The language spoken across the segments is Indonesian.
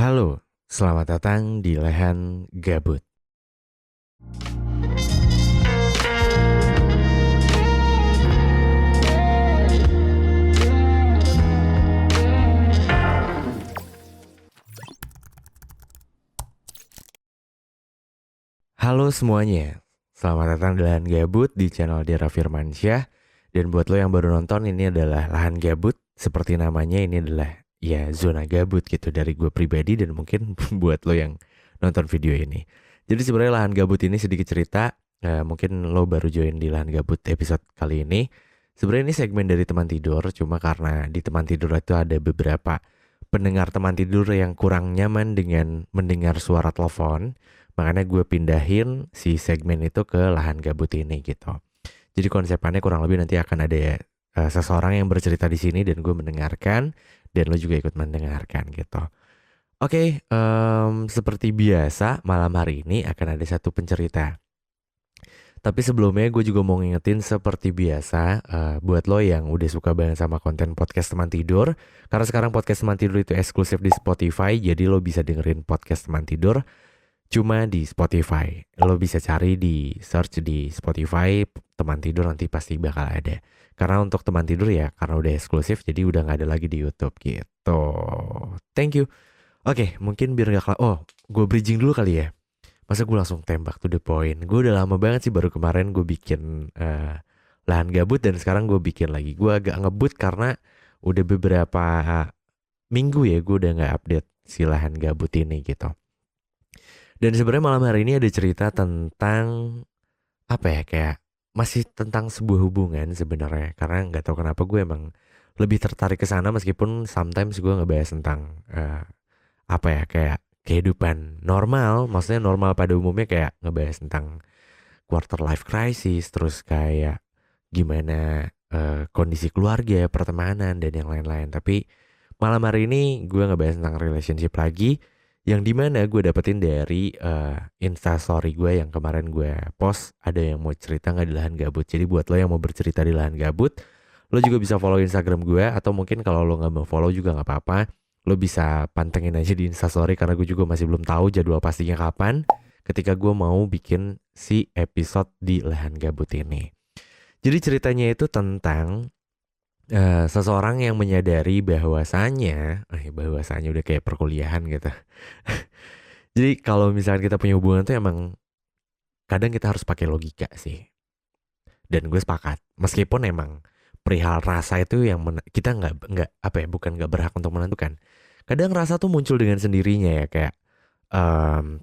Halo, selamat datang di Lehan Gabut. Halo semuanya, selamat datang di Lehan Gabut di channel Dera Firmansyah. Dan buat lo yang baru nonton, ini adalah Lahan Gabut. Seperti namanya, ini adalah ya zona gabut gitu dari gue pribadi dan mungkin buat lo yang nonton video ini. Jadi sebenarnya Lahan Gabut ini sedikit cerita, mungkin lo baru join di Lahan Gabut episode kali ini. Sebenarnya ini segmen dari teman tidur, cuma karena di teman tidur itu ada beberapa pendengar teman tidur yang kurang nyaman dengan mendengar suara telepon. Makanya gue pindahin si segmen itu ke Lahan Gabut ini gitu. Jadi konsepnya kurang lebih nanti akan ada seseorang yang bercerita di sini dan gue mendengarkan dan lo juga ikut mendengarkan gitu. Oke, seperti biasa malam hari ini akan ada satu pencerita. Tapi sebelumnya gue juga mau ngingetin seperti biasa buat lo yang udah suka banget sama konten podcast teman tidur. Karena sekarang podcast teman tidur itu eksklusif di Spotify, jadi lo bisa dengerin podcast teman tidur cuma di Spotify. Lo bisa cari di search di Spotify teman tidur, nanti pasti bakal ada. Karena untuk teman tidur ya karena udah eksklusif jadi udah nggak ada lagi di YouTube gitu. Thank you. Oke, mungkin biar gak gue bridging dulu kali ya. Masa gue langsung tembak to the point. Gue udah lama banget sih, baru kemarin gue bikin Lahan Gabut dan sekarang gue bikin lagi. Gue agak ngebut karena udah beberapa minggu ya gue udah nggak update si Lahan Gabut ini gitu. Dan sebenarnya malam hari ini ada cerita tentang apa ya, kayak masih tentang sebuah hubungan sebenarnya. Karena nggak tahu kenapa gue emang lebih tertarik ke sana meskipun sometimes gue ngebahas tentang apa ya, kayak kehidupan normal. Maksudnya normal pada umumnya kayak ngebahas tentang quarter life crisis, terus kayak gimana kondisi keluarga, pertemanan dan yang lain-lain. Tapi malam hari ini gue ngebahas tentang relationship lagi, yang dimana gue dapetin dari Instastory gue yang kemarin gue post, ada yang mau cerita nggak di Lahan Gabut. Jadi buat lo yang mau bercerita di Lahan Gabut, lo juga bisa follow Instagram gue, atau mungkin kalau lo nggak mau follow juga nggak apa-apa, lo bisa pantengin aja di Instastory karena gue juga masih belum tahu jadwal pastinya kapan ketika gue mau bikin si episode di Lahan Gabut ini. Jadi ceritanya itu tentang seseorang yang menyadari bahwasanya udah kayak perkuliahan gitu. Jadi kalau misalkan kita punya hubungan tuh emang kadang kita harus pakai logika sih. Dan gue sepakat. Meskipun emang perihal rasa itu yang kita nggak apa ya, bukan nggak berhak untuk menentukan. Kadang rasa tuh muncul dengan sendirinya ya, kayak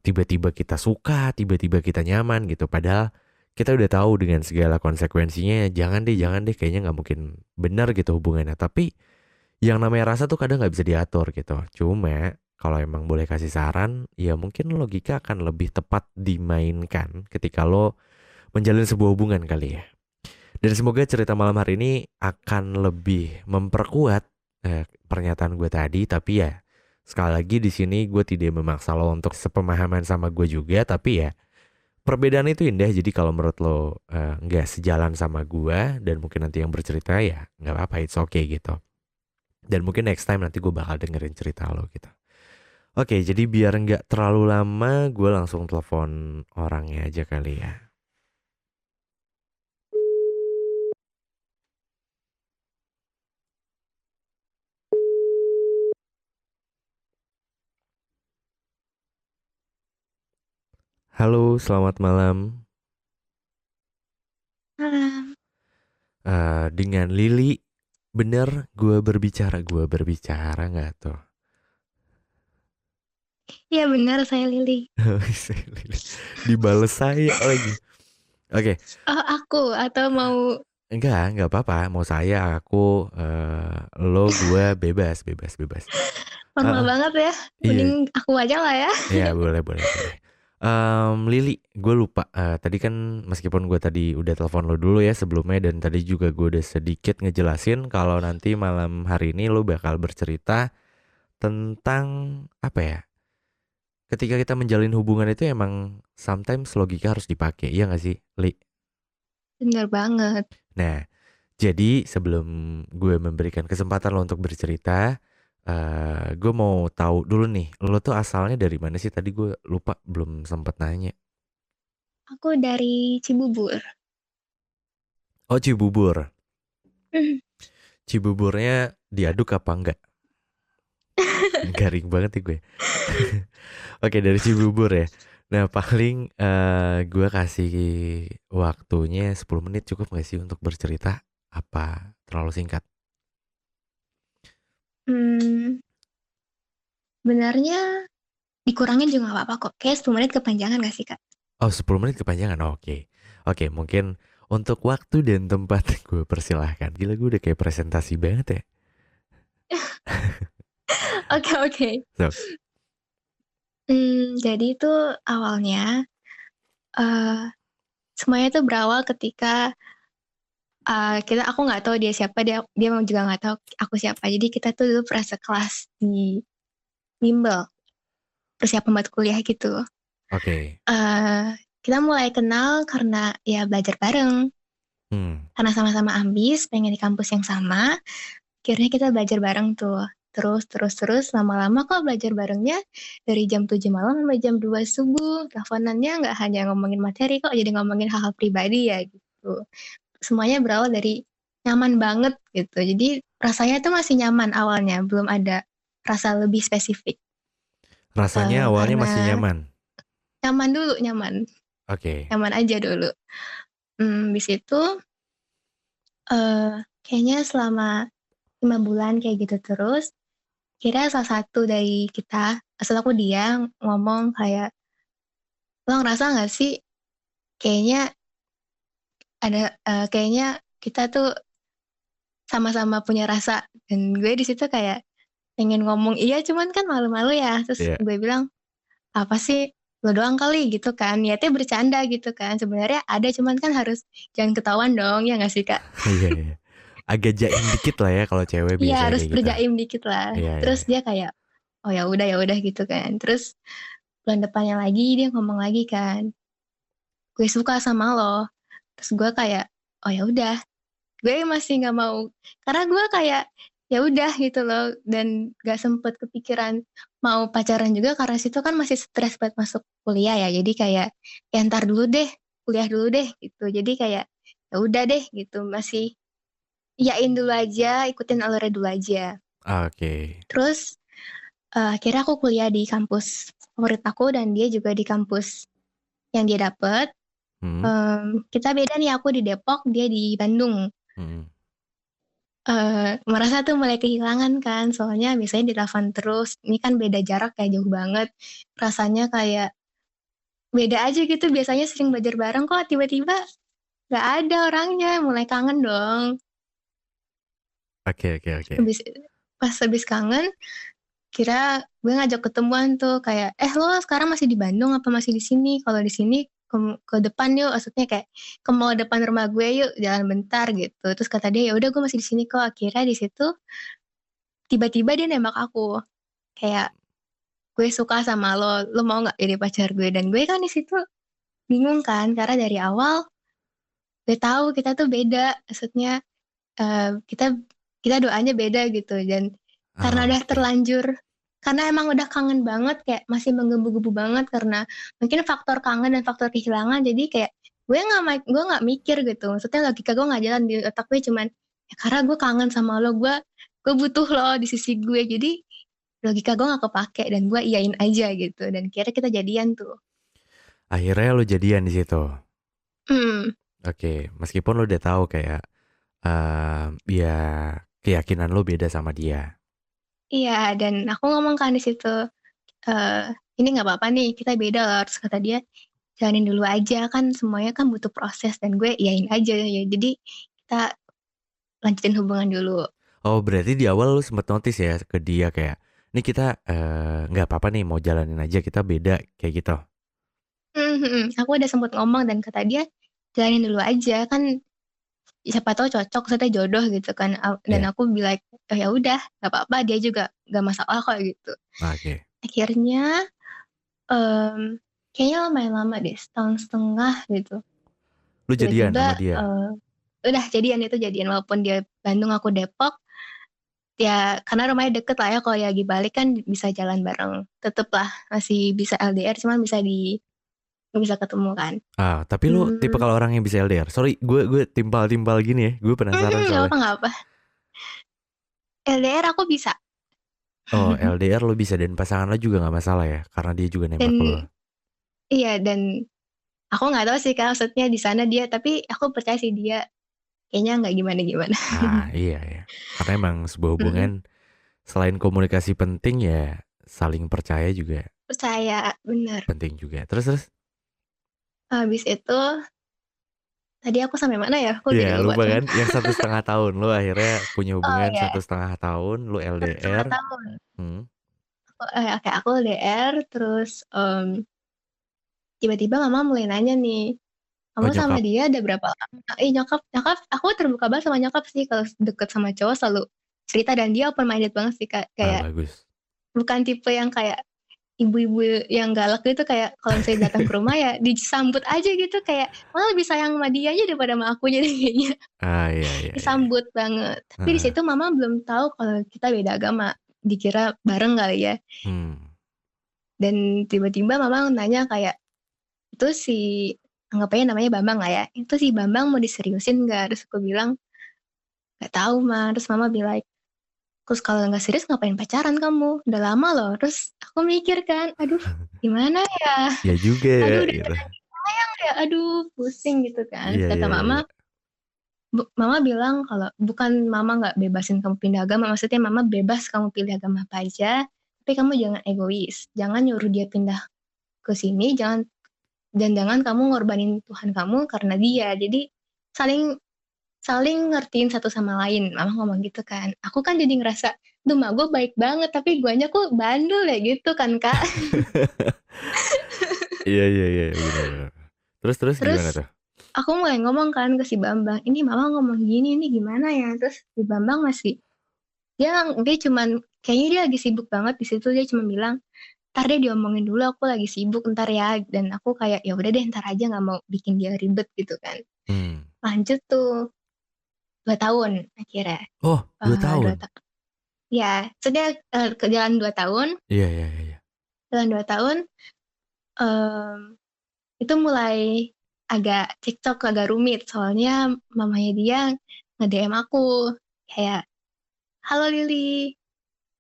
tiba-tiba kita suka, tiba-tiba kita nyaman gitu. Padahal kita udah tahu dengan segala konsekuensinya, jangan deh, kayaknya nggak mungkin benar gitu hubungannya. Tapi yang namanya rasa tuh kadang nggak bisa diatur gitu. Cuma kalau emang boleh kasih saran, ya mungkin logika akan lebih tepat dimainkan ketika lo menjalin sebuah hubungan kali ya. Dan semoga cerita malam hari ini akan lebih memperkuat pernyataan gue tadi. Tapi ya sekali lagi di sini gue tidak memaksa lo untuk sepemahaman sama gue juga. Tapi ya perbedaan itu indah. Jadi kalau menurut lo nggak sejalan sama gue dan mungkin nanti yang bercerita, ya nggak apa-apa, it's okay gitu. Dan mungkin next time nanti gue bakal dengerin cerita lo gitu. Oke, jadi biar nggak terlalu lama, gue langsung telepon orangnya aja kali ya. Halo, selamat malam. Malam. Dengan Lili, bener gue berbicara nggak tuh? Iya benar, saya Lili. Lili. Dibales saya lagi. Oke, Oh, aku atau mau enggak apa-apa. Mau saya, aku, lo, gue, bebas, bebas, bebas. formal Heeh, banget ya. iya, Mending aku aja lah ya. iya, boleh, boleh, boleh. Lili, gue lupa. Tadi kan meskipun gue tadi udah telepon lo dulu ya sebelumnya, dan tadi juga gue udah sedikit ngejelasin kalau nanti malam hari ini lo bakal bercerita tentang apa ya? Ketika kita menjalin hubungan itu emang sometimes logika harus dipakai, iya gak sih, Li? Bener banget. Nah, jadi sebelum gue memberikan kesempatan lo untuk bercerita, Gue mau tahu dulu nih, lo tuh asalnya dari mana sih? Tadi gue lupa, belum sempet nanya. Aku dari Cibubur. Oh, Cibubur. Cibuburnya diaduk apa enggak? Garing banget nih gue. Oke, dari Cibubur ya. Nah, paling gue kasih waktunya 10 menit cukup gak sih untuk bercerita? Apa terlalu singkat? Hmm, Sebenarnya dikurangin juga nggak apa-apa kok. Kayak 10 menit kepanjangan gak sih, Kak? Oh, 10 menit kepanjangan. Oke. Oke, mungkin untuk waktu dan tempat gue persilahkan. Gila, gue udah kayak presentasi banget ya. Oke, oke. So, Jadi itu awalnya eh semuanya itu berawal ketika aku nggak tahu dia siapa, dia dia juga nggak tahu aku siapa. Jadi kita tuh dulu pernah sekelas di bimbel, persiapan buat kuliah gitu. oke. eh Kita mulai kenal karena ya belajar bareng. Hmm. Karena sama-sama ambis, pengen di kampus yang sama, akhirnya kita belajar bareng tuh. Terus, lama-lama kok belajar barengnya dari jam 7 malam sampai jam 2 subuh. Teleponannya nggak hanya ngomongin materi kok, jadi ngomongin hal-hal pribadi ya gitu. Semuanya berawal dari nyaman banget gitu. Jadi rasanya tuh masih nyaman awalnya, belum ada rasa lebih spesifik. Rasanya awalnya masih Karena nyaman. nyaman dulu, nyaman. Oke. Nyaman aja dulu. Di situ kayaknya selama 5 bulan kayak gitu terus, kira salah satu dari kita, asal aku dia ngomong kayak, lo ngerasa nggak sih kayaknya kayaknya kita tuh sama-sama punya rasa. Dan gue di situ kayak pengen ngomong iya, cuman kan malu-malu ya. Terus Iya. gue bilang, apa sih, lo doang kali gitu kan, niatnya bercanda gitu kan, sebenarnya ada cuman kan harus jangan ketahuan dong, ya nggak sih, Kak? Iya, iya. Agak jaim dikit lah ya kalau cewek Iya, biasanya harus kayak gitu. berjaim dikit lah. Iya, iya, Terus iya. dia kayak, oh ya udah gitu kan. Terus bulan depannya lagi dia ngomong lagi kan, gue suka sama lo. Terus gue kayak, oh ya udah, gue masih nggak mau, karena gue kayak ya udah gitu loh, dan gak sempet kepikiran mau pacaran juga karena situ kan masih stres buat masuk kuliah ya. Jadi kayak ya ntar dulu deh, kuliah dulu deh gitu. Jadi kayak ya udah deh gitu, masih iyain dulu aja, ikutin alurnya dulu aja. Oke. Terus akhirnya aku kuliah di kampus favorit aku dan dia juga di kampus yang dia dapet. Hmm. Kita beda nih, aku di Depok, dia di Bandung. Hmm. Merasa tuh mulai kehilangan kan, soalnya biasanya ditelepon terus. Ini kan beda jarak kayak jauh banget. Rasanya kayak beda aja gitu, biasanya sering belajar bareng kok tiba-tiba gak ada orangnya, mulai kangen dong. Oke, oke, oke. Habis, pas habis kangen, kira gue ngajak ketemuan tuh kayak, lo sekarang masih di Bandung apa masih di sini? Kalau di sini ke depan yuk, maksudnya kayak ke mall depan rumah gue yuk, jalan bentar gitu. Terus kata dia ya udah gue masih di sini kok. Akhirnya di situ tiba-tiba dia nembak aku kayak, gue suka sama lo mau nggak jadi pacar gue? Dan gue kan di situ bingung kan, karena dari awal gue tahu kita tuh beda, maksudnya kita kita doanya beda gitu. Dan karena Ah, udah oke. terlanjur, karena emang udah kangen banget, kayak masih menggebu-gebu banget karena mungkin faktor kangen dan faktor kehilangan. Jadi kayak gue nggak mikir gitu, maksudnya logika gue nggak jalan di otak gue, cuman ya karena gue kangen sama lo, gue butuh lo di sisi gue, jadi logika gue nggak kepake dan gue iyain aja gitu. Dan kira kita jadian tuh. Akhirnya lu jadian di situ. Hmm, Oke, meskipun lu udah tahu kayak ya keyakinan lu beda sama dia. iya, dan aku ngomong kan di situ, eh ini nggak apa-apa nih, kita beda loh. Terus kata dia, jalanin dulu aja, kan semuanya kan butuh proses. Dan gue iyain aja ya, jadi kita lanjutin hubungan dulu. Oh, berarti di awal lu sempet notice ya ke dia kayak, ini kita nggak apa-apa nih mau jalanin aja kita beda kayak gitu. Aku udah sempet ngomong dan kata dia, jalanin dulu aja kan, siapa tahu cocok, kita jodoh gitu kan. Dan Iya. aku bilang, oh ya udah, nggak apa-apa, dia juga nggak masalah kok gitu. Oke. Akhirnya em, kayaknya lumayan lama deh, setahun setengah gitu. Lu jadian Tiba-tiba sama dia. udah jadian, itu jadian walaupun dia Bandung aku Depok. Ya karena rumahnya deket lah ya, kalau lagi balik kan bisa jalan bareng. Tetep lah masih bisa LDR, cuman nggak bisa ketemu kan. Tapi lu tipe Hmm, kalau orang yang bisa LDR. Sorry, gue timpal-timpal gini ya. Gue penasaran nggak soalnya. apa nggak apa. LDR aku bisa. Oh, LDR lo bisa dan pasangan lo juga nggak masalah ya, karena dia juga nembak lo. Dan iya, dan aku nggak tahu sih Kak, maksudnya di sana dia, tapi aku percaya sih dia kayaknya nggak gimana-gimana. Iya ya. Karena emang sebuah Mm-mm. hubungan selain komunikasi penting ya saling percaya juga Percaya, bener. penting juga. Terus. Habis itu, tadi aku sampai mana ya? Aku jadi Iya lupa lupa tuh. kan, yang 1,5 tahun lo akhirnya punya Oh hubungan ya, 1,5 tahun, lo satu LDR. setengah tahun. Hmm. Oke, aku LDR, terus tiba-tiba mama mulai nanya nih, Oh kamu sama nyokap. dia ada berapa lama? Nyokap, nyokap, aku terbuka banget sama nyokap sih kalau deket sama cowok selalu cerita, dan dia open minded banget sih Kak. Kayak Bagus. bukan tipe yang kayak ibu-ibu yang galak gitu, kayak kalau misalnya datang ke rumah ya disambut aja gitu, kayak malah lebih sayang sama dia aja daripada sama aku jadi kayaknya. Iya iya iya. Disambut banget. Tapi di Heeh. situ mama belum tahu kalau kita beda agama. Dikira bareng kali ya. Hmm. Dan tiba-tiba mama nanya kayak, itu si, anggap aja namanya Bambang lah ya. Itu si Bambang mau diseriusin nggak? Terus aku bilang, nggak tahu ma. Terus mama bilang, terus kalau nggak serius ngapain pacaran kamu? Udah lama loh. Terus aku mikir kan, aduh gimana ya? Ya juga ya Aduh udah gitu. sayang ya, aduh pusing gitu kan. Iya Terus kata iya iya. mama, Mama bilang kalau bukan mama nggak bebasin kamu pindah agama, maksudnya mama bebas kamu pilih agama apa aja, tapi kamu jangan egois, jangan nyuruh dia pindah ke sini, jangan kamu ngorbanin Tuhan kamu karena dia. Jadi saling saling ngertiin satu sama lain, mama ngomong gitu kan. Aku kan jadi ngerasa, duh mak gue baik banget, tapi guanya kok bandel ya gitu kan Kak. Iya iya iya benar-benar. Terus Terus gimana tuh? aku mulai ngomong kan ke si Bambang, ini mama ngomong gini nih gimana ya? Terus si Bambang masih, dia cuman kayaknya dia lagi sibuk banget di situ, dia cuma bilang ntar deh diomongin dulu, aku lagi sibuk ntar ya. Dan aku kayak ya udah deh ntar aja, nggak mau bikin dia ribet gitu kan. Hmm. Lanjut tuh 2 tahun akhirnya. 2 tahun. 2 tahun ya, sudah ke jalan 2 tahun. Iya iya iya. Jalan 2 tahun, em, itu mulai agak cekcok, agak rumit, soalnya mamanya dia nge-DM aku kayak, halo Lili,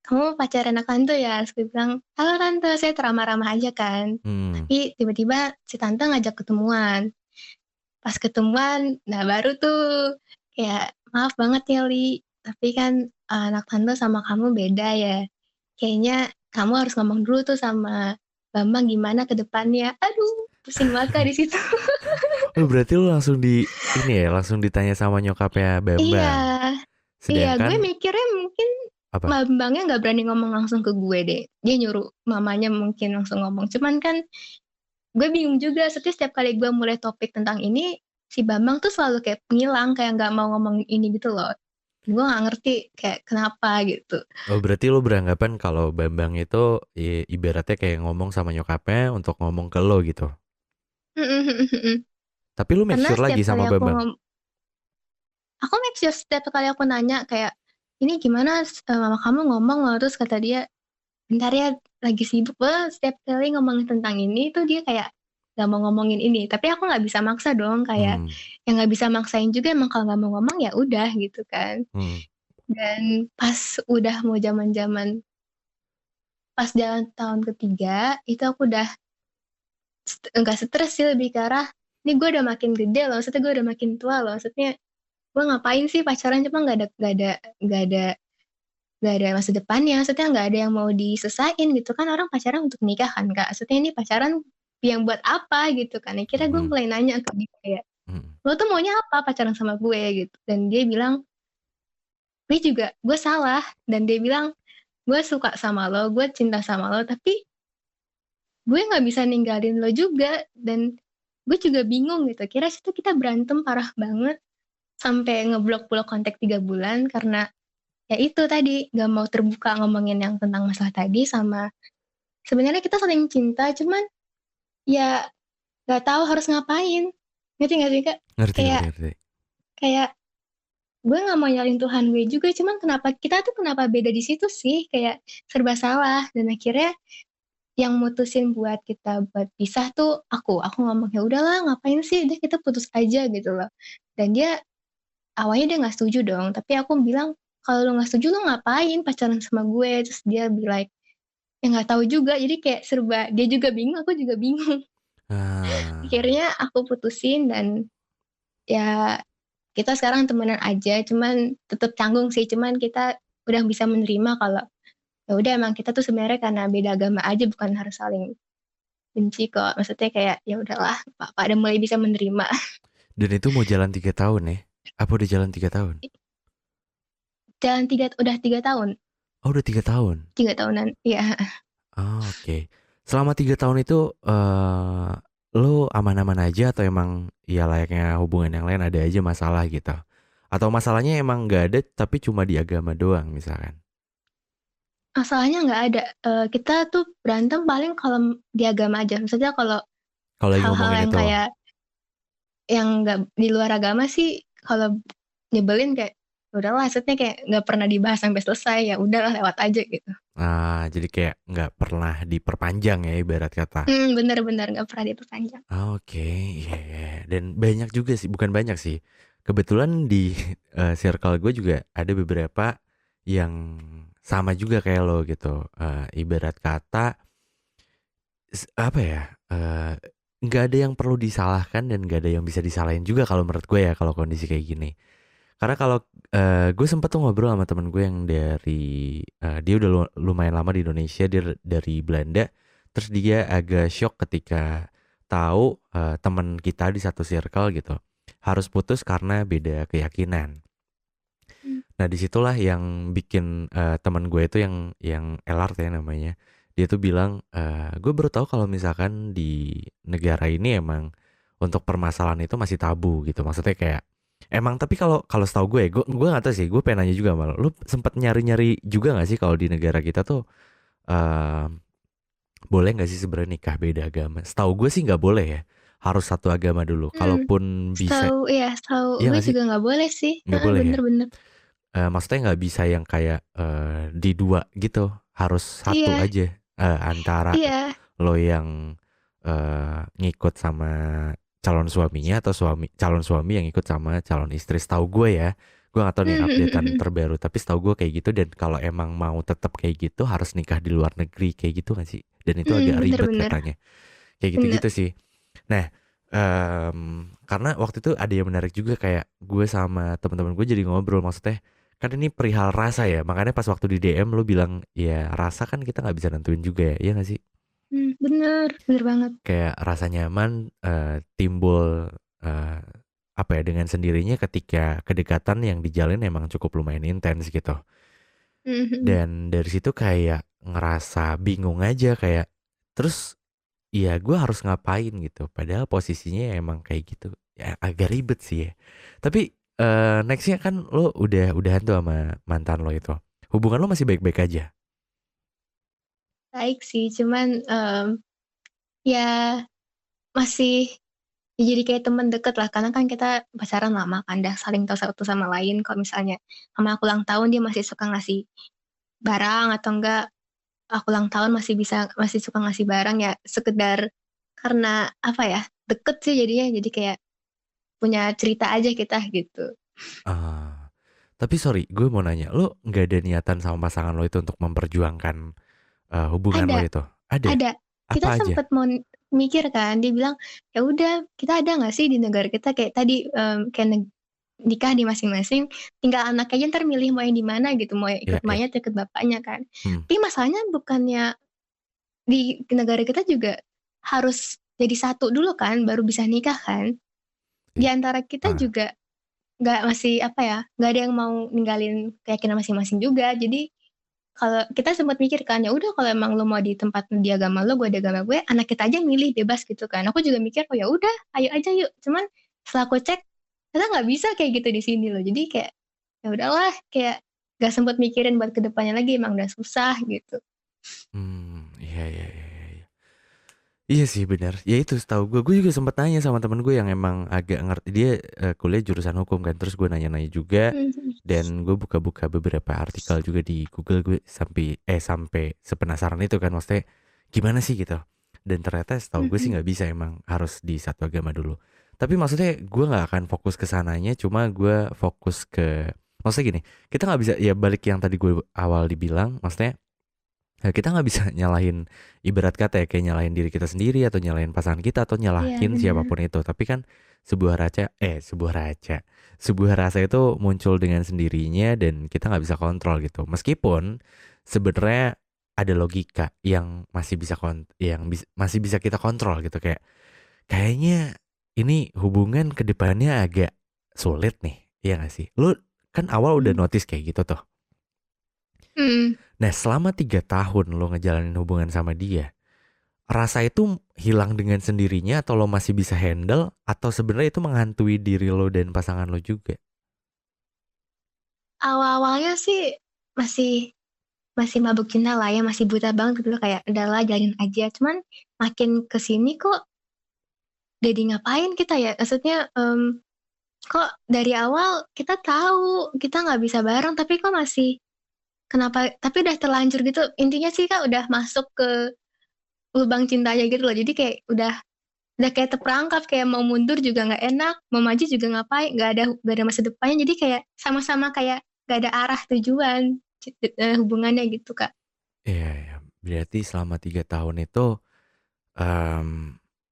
kamu pacar anak tante ya? Terus gue bilang, halo tante, saya ramah-ramah aja kan. Hmm. Tapi tiba-tiba si tante ngajak ketemuan. Pas ketemuan, nah baru tuh kayak, maaf banget ya Li, tapi kan anak tante sama kamu beda ya. Kayaknya kamu harus ngomong dulu tuh sama Bambang gimana ke depannya. Aduh, pusing banget Kak di situ. Oh berarti lu langsung ini ya, langsung ditanya sama nyokapnya Iya, Bambang. iya, gue Sedangkan mikirnya mungkin apa? Bambangnya nggak berani ngomong langsung ke gue deh. Dia nyuruh mamanya mungkin langsung ngomong. Cuman kan gue bingung juga, setiap kali gue mulai topik tentang ini, si Bambang tuh selalu kayak ngilang, kayak nggak mau ngomong ini gitu loh. Gue nggak ngerti kayak kenapa gitu. Oh berarti lu beranggapan kalau Bambang itu ibaratnya kayak ngomong sama nyokapnya untuk ngomong ke lo gitu. Tapi lu make Karena sure lagi setiap kali sama Bambang. aku make sure setiap kali aku nanya kayak, ini gimana mama kamu ngomong loh, terus kata dia, bentar ya lagi sibuk banget. Setiap kali ngomongin tentang ini tuh dia kayak gak mau ngomongin ini, tapi aku nggak bisa maksa dong, kayak Hmm. yang nggak bisa maksain juga, emang kalau nggak mau ngomong ya udah gitu kan. Hmm. Dan pas udah mau zaman-zaman, pas jalan tahun ketiga itu aku udah enggak stres sih, lebih ke arah ini gue udah makin gede loh, maksudnya gue udah makin tua loh, maksudnya gue ngapain sih pacaran, cuma nggak ada masa depannya, maksudnya nggak ada yang mau disesain gitu kan, orang pacaran untuk menikah kan Kak, maksudnya ini pacaran yang buat apa gitu kan. Akhirnya gue Hmm. mulai nanya ke dia kayak, Hmm. lo tuh maunya apa pacaran sama gue gitu. Dan dia bilang, gue juga gue salah. Dan dia bilang, gue suka sama lo, gue cinta sama lo, tapi gue nggak bisa ninggalin lo juga. Dan gue juga bingung gitu, kira situ kita berantem parah banget sampai ngeblok-blok kontak 3 bulan karena ya itu tadi gak mau terbuka ngomongin yang tentang masalah tadi. Sama sebenarnya kita saling cinta, cuman ya gak tahu harus ngapain. Ngerti gak sih Kak? Ngerti ngerti Kayak ngerti. kayak gue nggak mau nyalain Tuhan gue juga, cuman kenapa beda di situ sih, kayak serba salah. Dan akhirnya yang mutusin buat kita buat pisah tuh aku ngomong ya udahlah ngapain sih, udah kita putus aja gitu loh. Dan dia awalnya dia nggak setuju dong, tapi aku bilang kalau lu nggak setuju lu ngapain pacaran sama gue. Terus dia bilang ya nggak tahu juga, jadi kayak serba dia juga bingung, aku juga bingung. Ah, Akhirnya aku putusin dan ya kita sekarang temenan aja, cuman tetap canggung sih, cuman kita udah bisa menerima kalau ya udah emang kita tuh sebenarnya karena beda agama aja, bukan harus saling benci kok. Maksudnya kayak ya udahlah, Pak udah mulai bisa menerima. dan itu mau jalan 3 tahun ya? Apa udah jalan 3 tahun? Udah 3 tahun, Oh udah 3 tahun. 3 tahunan, iya. Oh, oke. Selama 3 tahun itu lo aman-aman aja atau emang ya layaknya hubungan yang lain ada aja masalah gitu? Atau masalahnya emang nggak ada tapi cuma di agama doang misalkan? Masalahnya nggak ada. Kita tuh berantem paling kalau di agama aja. Maksudnya kalau Kalau lagi hal-hal ngomongin yang itu, kayak yang nggak di luar agama sih, kalau nyebelin kayak udahlah, maksudnya kayak nggak pernah dibahas sampai selesai, ya udahlah lewat aja gitu. jadi kayak nggak pernah diperpanjang ya ibarat kata. Bener-bener nggak pernah diperpanjang. Oke, iya, iya. Dan banyak juga sih, bukan banyak sih. Kebetulan di circle gue juga ada beberapa yang sama juga kayak lo gitu. Ibarat kata apa ya? Nggak ada yang perlu disalahkan dan nggak ada yang bisa disalahin juga kalau menurut gue ya kalau kondisi kayak gini. Karena kalau gue sempet tuh ngobrol sama temen gue yang dari dia udah lumayan lama di Indonesia, dia dari Belanda. Terus dia agak shock ketika tahu teman kita di satu circle gitu harus putus karena beda keyakinan. Hmm. Nah disitulah yang bikin teman gue itu yang LRT namanya. Dia tuh bilang, gue baru tahu kalau misalkan di negara ini emang untuk permasalahan itu masih tabu gitu. Maksudnya kayak emang tapi kalau kalau setahu gue nggak tahu sih. Gue pengen nanya juga malah. Lu sempat nyari-nyari juga nggak sih kalau di negara kita tuh eh, boleh nggak sih sebenarnya nikah beda agama? Setahu gue sih nggak boleh ya. Harus satu agama dulu. Hmm. Kalaupun bisa, Setahu iya gue nggak sih? juga nggak boleh sih. Nggak boleh ya. Bener-bener. Maksudnya nggak bisa yang kayak di dua gitu, harus satu Iya, aja antara iya. lo yang ngikut sama calon suaminya atau calon suami yang ikut sama calon istri. Setahu gue ya, gue nggak tahu nih updatean terbaru. Tapi setahu gue kayak gitu dan kalau emang mau tetap kayak gitu harus nikah di luar negeri kayak gitu nggak sih? Dan itu agak ribet Bener-bener. katanya. Kayak Bener. gitu-gitu sih. Nah, karena waktu itu ada yang menarik juga kayak gue sama teman-teman gue jadi ngobrol maksudnya kan ini perihal rasa ya makanya pas waktu di DM lu bilang ya rasa kan kita nggak bisa nentuin juga ya iya nggak sih Bener, bener banget. kayak rasa nyaman timbul eh, apa ya dengan sendirinya ketika kedekatan yang dijalin emang cukup lumayan intens gitu Mhm. dan dari situ kayak ngerasa bingung aja kayak terus iya, gue harus ngapain gitu. Padahal posisinya ya emang kayak gitu. Ya agak ribet sih ya. Tapi nextnya kan lo udahan tuh sama mantan lo itu. Hubungan lo masih baik-baik aja. Baik sih, cuman ya masih ya jadi kayak teman deket lah, karena kan kita pacaran lama kan, udah saling tahu satu sama lain. Kalau misalnya sama aku ulang tahun dia masih suka ngasih barang, atau enggak aku ulang tahun masih suka ngasih barang, ya sekedar karena apa ya, deket sih jadinya, jadi kayak punya cerita aja kita gitu. Ah, tapi sorry, gue mau nanya, lo nggak ada niatan sama pasangan lo itu untuk memperjuangkan hubungan lo Ada, itu? Ada? ada. Apa Kita aja? sempet mau mikir kan, dia bilang ya udah kita ada nggak sih di negara kita kayak tadi, kayak nikah di masing-masing, tinggal anak aja ntar milih mau yang di mana gitu, mau yang Ya, ikut ya. emaknya atau ikut bapaknya kan. Hmm. Tapi masalahnya bukannya di negara kita juga harus jadi satu dulu kan, baru bisa nikah kan. Di Iya. antara kita Ah, juga nggak masih apa ya, nggak ada yang mau ninggalin keyakinan masing-masing juga. Jadi kalau kita sempat mikir kan, ya udah kalau emang lo mau di tempat di agama lo, gue di agama gue, anak kita aja milih bebas gitu kan. Aku juga mikir, oh ya udah, ayo aja yuk. Cuman setelah aku cek, kita nggak bisa kayak gitu di sini loh. Jadi kayak ya udahlah, kayak gak sempet mikirin buat kedepannya lagi, emang udah susah gitu. iya, iya, iya, iya. Iya sih benar. Ya itu setahu gue juga sempat nanya sama temen gue yang emang agak ngerti dia kuliah jurusan hukum kan. Terus gue nanya-nanya juga Mhm. dan gue buka-buka beberapa artikel juga di Google gue sampai sepenasaran itu kan maksudnya gimana sih gitu. Dan ternyata setahu gue sih Mhm. nggak bisa emang harus di satu agama dulu. Tapi maksudnya gue nggak akan fokus ke sananya, cuma gue fokus ke maksudnya gini, kita nggak bisa ya balik yang tadi gue awal dibilang, maksudnya kita nggak bisa nyalahin ibarat kata ya kayak nyalahin diri kita sendiri atau nyalahin pasangan kita atau Iya nyalahin benar. siapapun itu. Tapi kan sebuah rasa itu muncul dengan sendirinya dan kita nggak bisa kontrol gitu. Meskipun sebenarnya ada logika yang masih bisa kita kontrol gitu kayak kayaknya ini hubungan ke depannya agak sulit nih. Iya gak sih? Lu kan awal udah Mhm. notice kayak gitu tuh. Mhm. Nah, selama 3 tahun lo ngejalanin hubungan sama dia, rasa itu hilang dengan sendirinya atau lo masih bisa handle atau sebenarnya itu menghantui diri lo dan pasangan lo juga? Awal-awalnya sih masih masih mabuk cinta lah ya, masih buta banget gitu loh, kayak udahlah jalanin aja. Cuman makin ke sini kok jadi ngapain kita ya? Maksudnya, kok dari awal kita tahu kita nggak bisa bareng, tapi kok masih kenapa tapi udah terlanjur gitu. Intinya sih Kak udah masuk ke lubang cintanya gitu loh. Jadi kayak udah kayak terperangkap, kayak mau mundur juga nggak enak, mau maju juga ngapain, nggak ada masa depannya. Jadi kayak sama-sama kayak nggak ada arah tujuan hubungannya gitu Kak. Iya, ya. Berarti selama 3 tahun itu,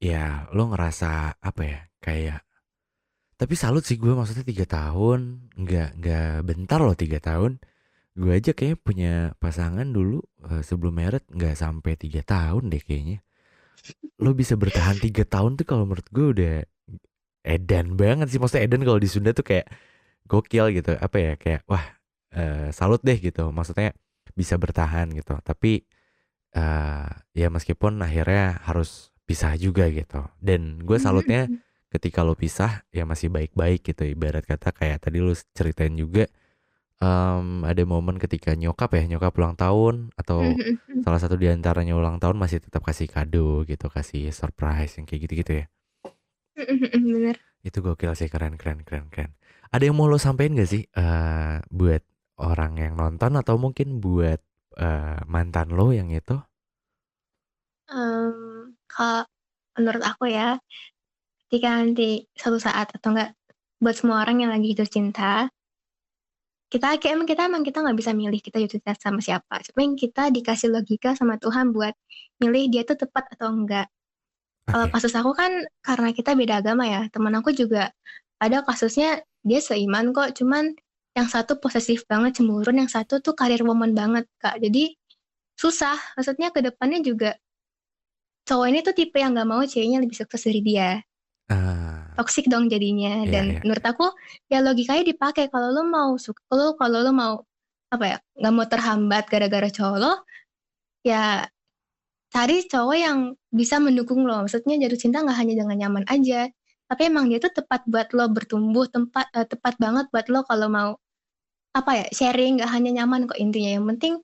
ya lo ngerasa apa ya? Kayak, tapi salut sih gue maksudnya 3 tahun, nggak bentar loh 3 tahun. Gue aja kayaknya punya pasangan dulu sebelum married nggak sampai 3 tahun deh kayaknya. Lo bisa bertahan 3 tahun tuh kalau menurut gue udah edan banget sih. Maksudnya edan kalau di Sunda tuh kayak gokil gitu. Apa ya kayak wah salut deh gitu. Maksudnya bisa bertahan gitu. Tapi ya meskipun akhirnya harus pisah juga gitu. Dan gue salutnya Mhm. ketika lo pisah ya masih baik-baik gitu. Ibarat kata kayak tadi lo ceritain juga ada momen ketika nyokap ulang tahun atau Mhm mhm. salah satu di antaranya ulang tahun masih tetap kasih kado gitu, kasih surprise yang kayak gitu-gitu ya. Mhm mhm, bener. Itu gokil sih, keren keren keren keren. Ada yang mau lo sampein gak sih buat orang yang nonton atau mungkin buat mantan lo yang itu? Kalau menurut aku ya, ketika nanti suatu saat atau enggak buat semua orang yang lagi jatuh cinta, kita emang kita nggak bisa milih kita jatuh cinta sama siapa. Cuma yang kita dikasih logika sama Tuhan buat milih dia tuh tepat atau enggak. Kalau Oke. kasus aku kan karena kita beda agama ya, temen aku juga ada kasusnya dia seiman kok, cuman yang satu posesif banget, cemburuan, yang satu tuh career woman banget, Kak. Jadi susah, maksudnya ke depannya juga cowok ini tuh tipe yang nggak mau ceweknya lebih sukses dari dia. Ah, Toxic dong jadinya iya dan iya. menurut aku ya logikanya dipakai kalau lu mau apa ya, nggak mau terhambat gara-gara cowok lo, ya cari cowok yang bisa mendukung lo. Maksudnya jatuh cinta nggak hanya dengan nyaman aja, tapi emang dia tuh tepat buat lo bertumbuh, tepat banget buat lo kalau mau apa ya, sharing nggak hanya nyaman kok intinya. Yang penting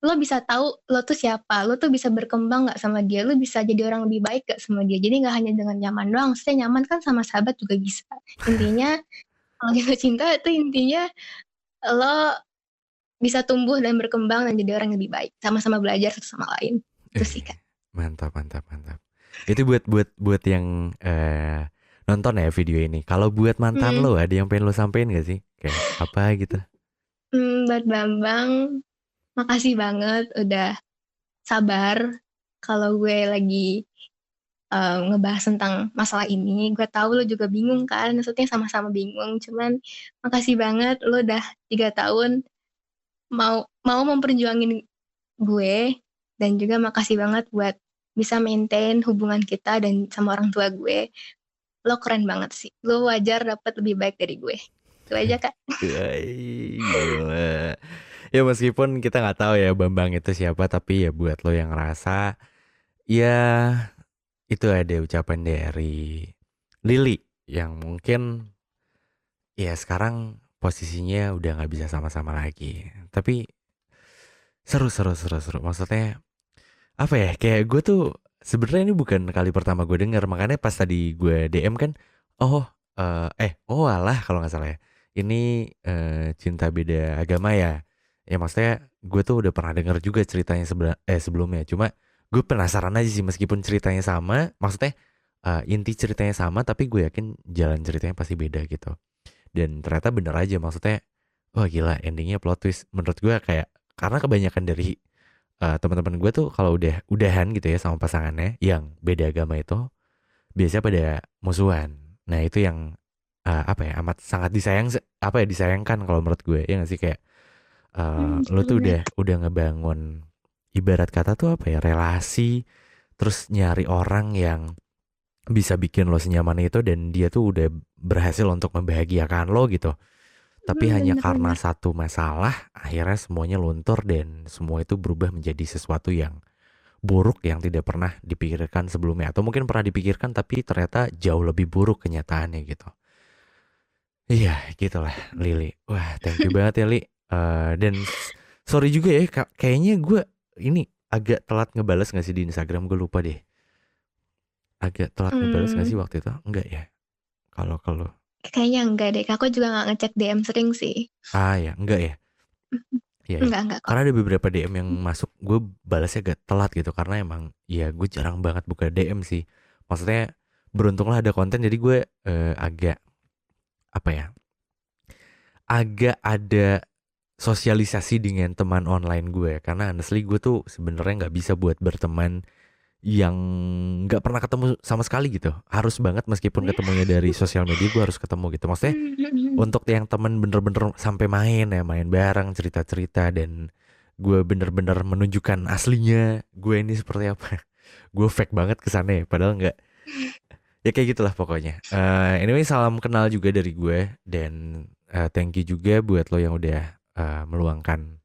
lo bisa tahu lo tuh siapa, lo tuh bisa berkembang nggak sama dia, lo bisa jadi orang lebih baik nggak sama dia. Jadi nggak hanya dengan nyaman doang, maksudnya nyaman kan sama sahabat juga bisa. Intinya kalau jatuh cinta itu intinya lo bisa tumbuh dan berkembang dan jadi orang yang lebih baik, sama-sama belajar satu sama lain. Itu sih, Kak. Mantap mantap mantap. Itu buat yang nonton ya video ini. Kalau buat mantan Mhm. lo ada yang pengen lo sampein gak sih? Kayak apa gitu? Buat Bambang, makasih banget udah sabar kalau gue lagi, ngebahas tentang masalah ini. Gue tahu lo juga bingung kan, maksudnya sama-sama bingung, cuman makasih banget lo udah 3 tahun mau mau memperjuangin gue, dan juga makasih banget buat bisa maintain hubungan kita dan sama orang tua gue. Lo keren banget sih, lo wajar dapet lebih baik dari gue. Itu aja, Kak. Gila. Ya meskipun kita nggak tahu ya Bambang itu siapa, tapi ya buat lo yang ngerasa, ya itu ada ucapan dari Lily yang mungkin ya sekarang posisinya udah nggak bisa sama-sama lagi. Tapi seru seru seru seru. Maksudnya apa ya? Kayak gue tuh sebenarnya ini bukan kali pertama gue denger, makanya pas tadi gue DM kan, oh, oh alah kalau nggak salah ya, ini cinta beda agama ya. Ya maksudnya gue tuh udah pernah denger juga ceritanya sebelumnya, cuma gue penasaran aja sih meskipun ceritanya sama, maksudnya inti ceritanya sama, tapi gue yakin jalan ceritanya pasti beda gitu. Dan ternyata bener aja, maksudnya, wah gila endingnya plot twist. Menurut gue kayak, karena kebanyakan dari teman-teman gue tuh kalau udahan gitu ya sama pasangannya yang beda agama itu biasanya pada musuhan. Nah itu yang apa ya, amat sangat disayangkan kalau menurut gue ya nggak sih, kayak lo tuh Bener. udah ngebangun ibarat kata tuh apa ya, relasi, terus nyari orang yang bisa bikin lo senyaman itu dan dia tuh udah berhasil untuk membahagiakan lo gitu. Tapi hanya karena Bener-bener. satu masalah akhirnya semuanya luntur dan semua itu berubah menjadi sesuatu yang buruk yang tidak pernah dipikirkan sebelumnya, atau mungkin pernah dipikirkan tapi ternyata jauh lebih buruk kenyataannya gitu. Iya, gitulah Lili. Wah, thank you banget ya Li. Dan sorry juga ya, kayaknya gue ini agak telat ngebales gak sih di Instagram, gue lupa deh. Agak telat ngebales gak Hmm, sih waktu itu? Enggak ya? Kalau kayaknya enggak deh. Aku juga nggak ngecek DM sering sih. ya, enggak ya. Iya ya. Enggak kok. Karena ada beberapa DM yang masuk gue balasnya agak telat gitu karena emang ya gue jarang banget buka DM sih. Maksudnya beruntunglah ada konten jadi gue agak apa ya? Agak ada sosialisasi dengan teman online gue karena honestly gue tuh sebenarnya nggak bisa buat berteman yang nggak pernah ketemu sama sekali gitu. Harus banget meskipun ketemunya dari sosial media gue harus ketemu gitu. Maksudnya untuk yang temen bener-bener sampai main ya, main bareng, cerita-cerita, dan gue bener-bener menunjukkan aslinya gue ini seperti apa. Gue fake banget kesannya ya, padahal nggak. Ya kayak gitulah pokoknya. Anyway, salam kenal juga dari gue, dan thank you juga buat lo yang udah meluangkan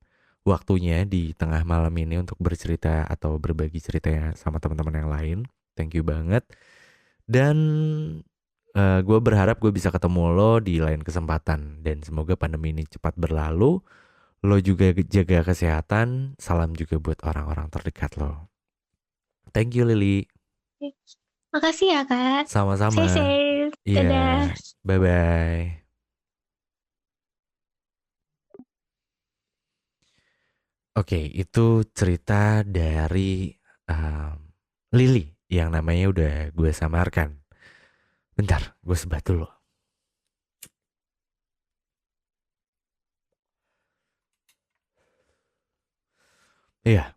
waktunya di tengah malam ini untuk bercerita atau berbagi ceritanya sama teman-teman yang lain. Thank you banget. Dan gue berharap gue bisa ketemu lo di lain kesempatan. Dan semoga pandemi ini cepat berlalu. Lo juga jaga kesehatan. Salam juga buat orang-orang terdekat lo. Thank you Lily. Makasih ya, Kak. Sama-sama. Stay safe. Iya. Dadah. Bye-bye. Oke, itu cerita dari um, Lily yang namanya udah gue samarkan. Bentar, gue sebat dulu. Iya,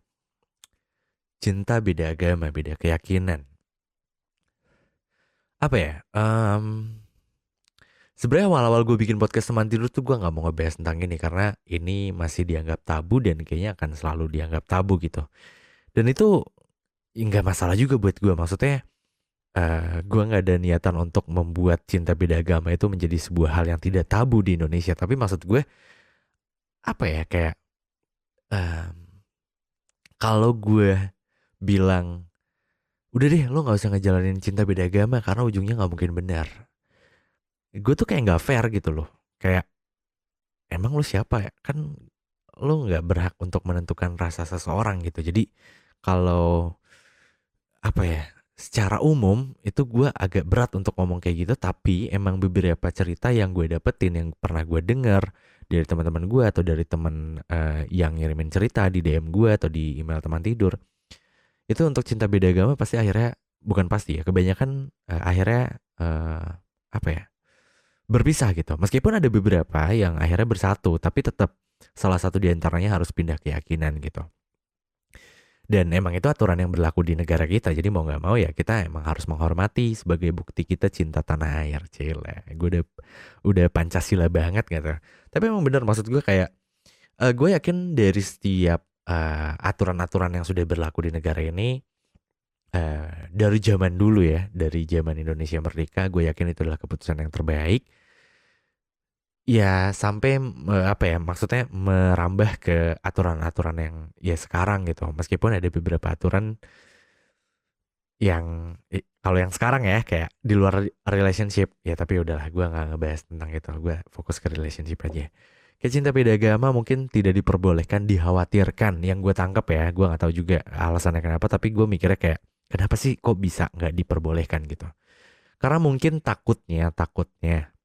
cinta beda agama, beda keyakinan. Apa ya? Sebenarnya awal-awal gue bikin podcast teman tidur tuh gue nggak mau ngebahas tentang ini karena ini masih dianggap tabu dan kayaknya akan selalu dianggap tabu gitu. Dan itu nggak masalah juga buat gue. Maksudnya gue nggak ada niatan untuk membuat cinta beda agama itu menjadi sebuah hal yang tidak tabu di Indonesia. Tapi maksud gue apa ya, kayak em, kalau gue bilang udah deh lo nggak usah ngejalanin cinta beda agama karena ujungnya nggak mungkin benar. Gue tuh kayak nggak fair gitu loh. Kayak emang lu siapa ya? Kan lu nggak berhak untuk menentukan rasa seseorang gitu. Jadi kalau apa ya, secara umum itu gue agak berat untuk ngomong kayak gitu. Tapi emang beberapa cerita yang gue dapetin, yang pernah gue dengar dari teman-teman gue atau dari teman yang ngirimin cerita di DM gue atau di email teman tidur, itu untuk cinta beda agama pasti akhirnya, bukan pasti ya, kebanyakan akhirnya apa ya, berpisah gitu. Meskipun ada beberapa yang akhirnya bersatu, tapi tetap salah satu di antaranya harus pindah keyakinan gitu. Dan emang itu aturan yang berlaku di negara kita. Jadi mau nggak mau ya kita emang harus menghormati sebagai bukti kita cinta tanah air. Cile, gue udah Pancasila banget gitu. Tapi emang bener, maksud gue kayak gue yakin dari setiap aturan-aturan yang sudah berlaku di negara ini, dari zaman dulu ya, dari zaman Indonesia merdeka, gue yakin itu adalah keputusan yang terbaik. Ya sampai apa ya, maksudnya merambah ke aturan-aturan yang ya sekarang gitu. Meskipun ada beberapa aturan yang kalau yang sekarang ya kayak di luar relationship ya, tapi udahlah gue nggak ngebahas tentang itu. Gue fokus ke relationship aja. Kayak cinta beda agama mungkin tidak diperbolehkan, dikhawatirkan. Yang gue tangkap ya, gue nggak tahu juga alasannya kenapa, tapi gue mikirnya kayak kenapa sih kok bisa nggak diperbolehkan gitu? Karena mungkin takutnya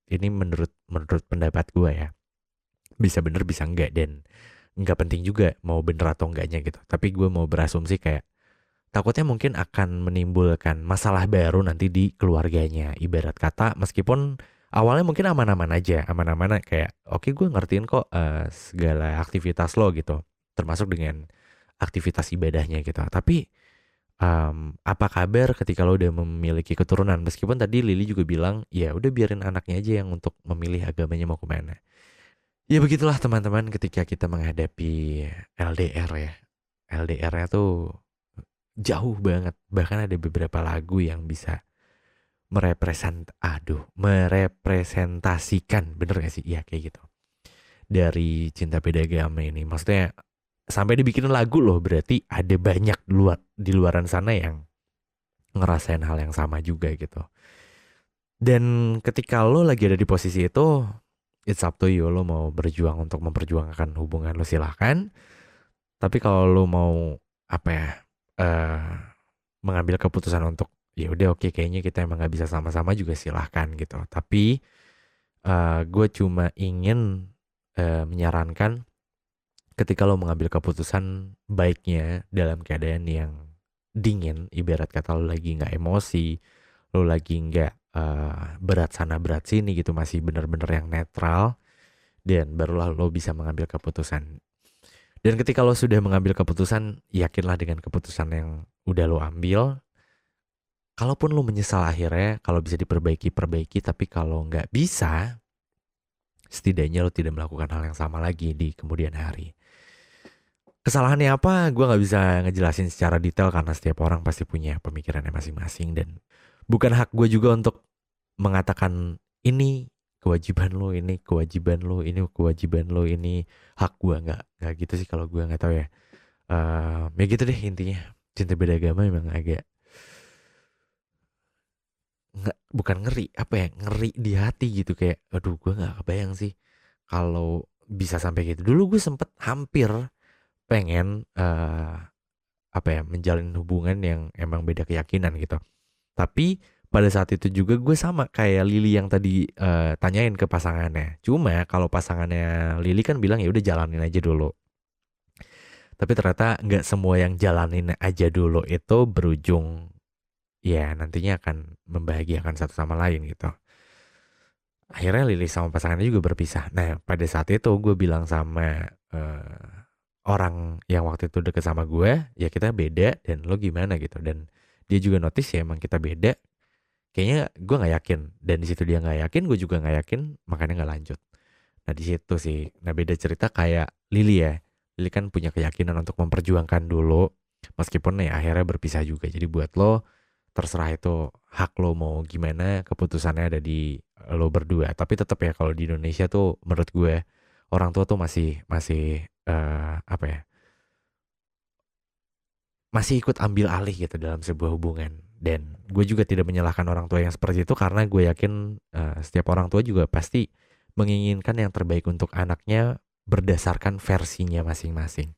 ini menurut pendapat gue ya, bisa bener bisa enggak, dan nggak penting juga mau bener atau enggaknya gitu. Tapi gue mau berasumsi kayak takutnya mungkin akan menimbulkan masalah baru nanti di keluarganya. Ibarat kata meskipun awalnya mungkin aman-aman aja, aman-aman kayak oke, gue ngertiin kok segala aktivitas lo gitu, termasuk dengan aktivitas ibadahnya gitu. Tapi apa kabar ketika lo udah memiliki keturunan? Meskipun tadi Lili juga bilang, ya udah biarin anaknya aja yang untuk memilih agamanya mau kemana. Ya begitulah teman-teman ketika kita menghadapi LDR ya. LDR-nya tuh jauh banget. Bahkan ada beberapa lagu yang bisa merepresentasikan, bener gak sih? Iya kayak gitu. Dari Cinta Beda Agama ini. Maksudnya sampai dibikin lagu loh, berarti ada banyak di luaran sana yang ngerasain hal yang sama juga gitu. Dan ketika lo lagi ada di posisi itu, it's up to you, lo mau berjuang untuk memperjuangkan hubungan lo silahkan. Tapi kalau lo mau apa ya, eh mengambil keputusan untuk ya udah oke, kayaknya kita emang nggak bisa sama-sama juga silahkan gitu. Tapi gue cuma ingin menyarankan ketika lo mengambil keputusan, baiknya dalam keadaan yang dingin. Ibarat kata lo lagi nggak emosi, lo lagi nggak berat sana berat sini gitu, masih bener-bener yang netral, dan barulah lo bisa mengambil keputusan. Dan ketika lo sudah mengambil keputusan, yakinlah dengan keputusan yang udah lo ambil. Kalaupun lo menyesal akhirnya, kalau bisa diperbaiki, perbaiki. Tapi kalau nggak bisa, setidaknya lo tidak melakukan hal yang sama lagi di kemudian hari. Kesalahannya apa? Gue nggak bisa ngejelasin secara detail karena setiap orang pasti punya pemikirannya masing-masing, dan bukan hak gue juga untuk mengatakan ini kewajiban lo, ini kewajiban lo, ini kewajiban lo, ini hak gue. Nggak gitu sih kalau gue, nggak tahu ya. Ya gitu deh intinya. Cinta Beda Agama memang agak bukan ngeri, apa ya, ngeri di hati gitu, kayak aduh gue nggak kebayang sih kalau bisa sampai gitu. Dulu gue sempet hampir pengen apa ya, menjalin hubungan yang emang beda keyakinan gitu. Tapi pada saat itu juga gue sama kayak Lili yang tadi tanyain ke pasangannya. Cuma kalau pasangannya Lili kan bilang ya udah jalanin aja dulu. Tapi ternyata nggak semua yang jalanin aja dulu itu berujung ya nantinya akan membahagiakan satu sama lain gitu. Akhirnya Lili sama pasangannya juga berpisah. Nah pada saat itu gue bilang sama orang yang waktu itu deket sama gue, ya kita beda dan lo gimana gitu. Dan dia juga notice ya emang kita beda. Kayaknya gue nggak yakin, dan di situ dia nggak yakin, gue juga nggak yakin, makanya nggak lanjut. Nah di situ sih, nah beda cerita kayak Lili ya. Lili kan punya keyakinan untuk memperjuangkan dulu, meskipun nih akhirnya berpisah juga. Jadi buat lo terserah, itu hak lo mau gimana, keputusannya ada di lo berdua. Tapi tetap ya kalau di Indonesia tuh menurut gue orang tua tuh masih apa ya, masih ikut ambil alih gitu dalam sebuah hubungan. Dan gue juga tidak menyalahkan orang tua yang seperti itu, karena gue yakin setiap orang tua juga pasti menginginkan yang terbaik untuk anaknya berdasarkan versinya masing-masing.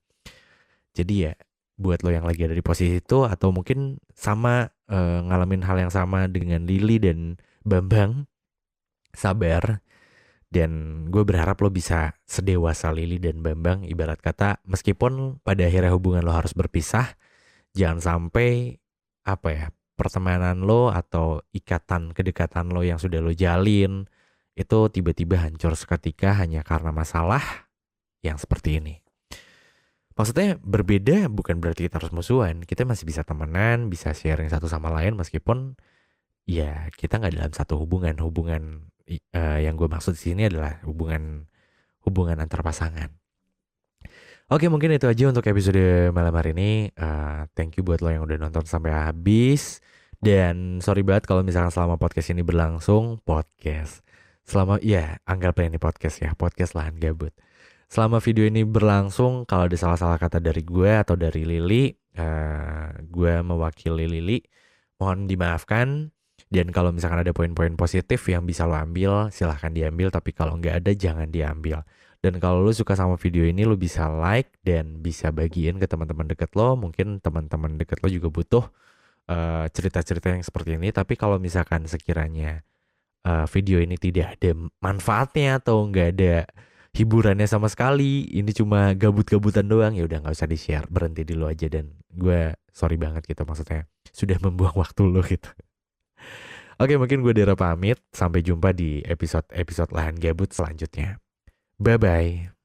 Jadi ya buat lo yang lagi ada di posisi itu, atau mungkin sama ngalamin hal yang sama dengan Lili dan Bambang, sabar. Dan gue berharap lo bisa sedewasa Lili dan Bambang. Ibarat kata meskipun pada akhirnya hubungan lo harus berpisah, jangan sampai apa ya, pertemanan lo atau ikatan kedekatan lo yang sudah lo jalin itu tiba-tiba hancur seketika hanya karena masalah yang seperti ini. Maksudnya berbeda bukan berarti kita harus musuhan. Kita masih bisa temenan, bisa sharing satu sama lain, meskipun ya kita nggak dalam satu hubungan. Yang gue maksud di sini adalah hubungan antar pasangan. Oke, mungkin itu aja untuk episode malam hari ini. Thank you buat lo yang udah nonton sampai habis. Dan sorry banget kalau misalkan selama podcast ini berlangsung, anggaplah ini podcast ya, podcast Lahan Gabut. Selama video ini berlangsung, kalau ada salah-salah kata dari gue atau dari Lili, gue mewakili Lili, mohon dimaafkan. Dan kalau misalkan ada poin-poin positif yang bisa lo ambil, silahkan diambil. Tapi kalau nggak ada, jangan diambil. Dan kalau lo suka sama video ini, lo bisa like dan bisa bagiin ke teman-teman deket lo. Mungkin teman-teman deket lo juga butuh cerita-cerita yang seperti ini. Tapi kalau misalkan sekiranya video ini tidak ada manfaatnya atau nggak ada hiburannya sama sekali, ini cuma gabut-gabutan doang, ya udah nggak usah di-share, berhenti dulu aja. Dan gue sorry banget gitu, maksudnya sudah membuang waktu lo gitu. Oke, mungkin gue Dera pamit. Sampai jumpa di episode-episode Lahan Gabut selanjutnya. Bye-bye.